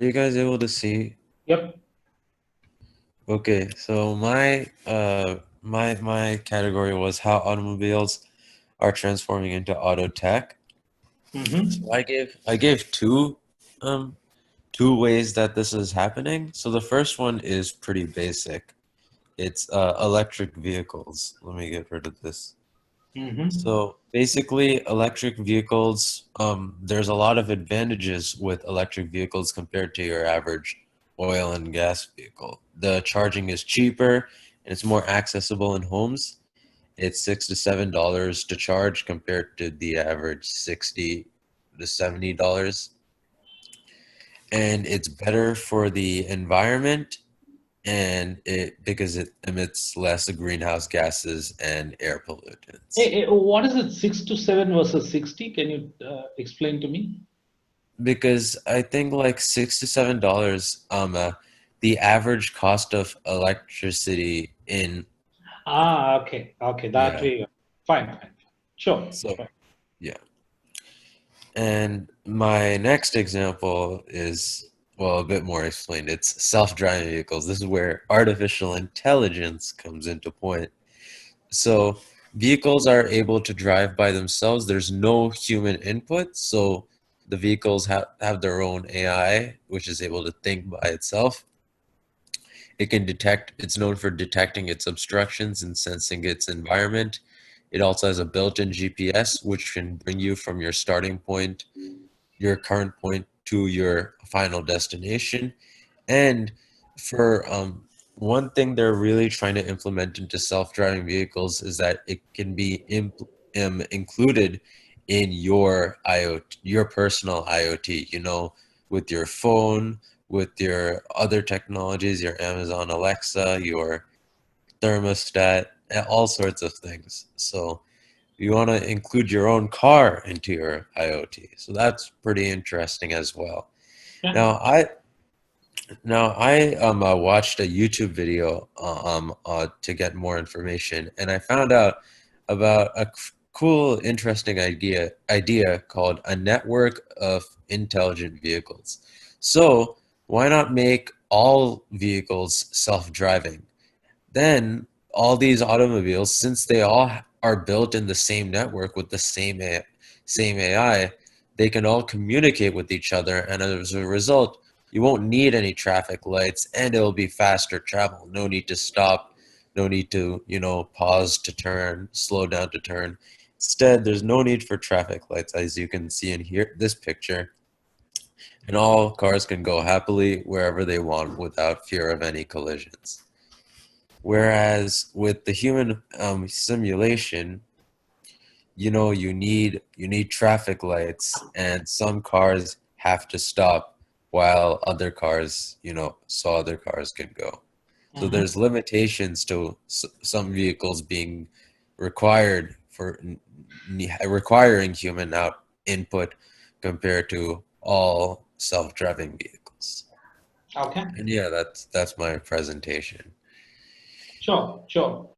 Are you guys able to see? Yep. Okay, so my category was how automobiles are transforming into auto tech. So Mm-hmm. I gave um two ways that this is happening. So the first one is pretty basic. It's electric vehicles. Let me get rid of this. Mm-hmm. So basically, electric vehicles, there's a lot of advantages with electric vehicles compared to your average oil and gas vehicle. The charging is cheaper and it's more accessible in homes. It's $6 to $7 to charge compared to the average $60 to $70. And it's better for the environment and it because it emits less greenhouse gases and air pollutants. What is it, 6 to 7 versus 60? Can you explain to me? Because I think like $6 to $7, the average cost of electricity in Ah, okay. Okay, that yeah. way. Fine, fine, fine. Sure. So Sure. yeah. And my next example is well a bit more explained. It's self-driving vehicles. This is where artificial intelligence comes into point. So vehicles are able to drive by themselves. There's no human input. So the vehicles have their own AI, which is able to think by itself. It can detect, it's known for detecting its obstructions and sensing its environment. It also has a built-in GPS, which can bring you from your starting point, your current point, to your final destination. And for one thing they're really trying to implement into self-driving vehicles is that it can be included in your IoT, your personal IoT, with your phone, with your other technologies, your Amazon Alexa, your thermostat, and all sorts of things. So you want to include your own car into your IoT. So that's pretty interesting as well. Yeah. Now, I now I watched a YouTube video to get more information, and I found out about a cool, interesting idea called a network of intelligent vehicles. So why not make all vehicles self-driving? Then all these automobiles, since they all are built in the same network with the same AI, they can all communicate with each other, and as a result, you won't need any traffic lights, and it'll be faster travel. No need to stop, no need to, pause to turn, slow down to turn. Instead, there's no need for traffic lights, as you can see in here, this picture, and all cars can go happily wherever they want without fear of any collisions. Whereas with the human simulation, you need traffic lights, and some cars have to stop while other cars, so other cars can go. So Mm-hmm. there's limitations to some vehicles being required for requiring human input compared to all self-driving vehicles. Okay. And yeah, that's my presentation. Sure. Sure.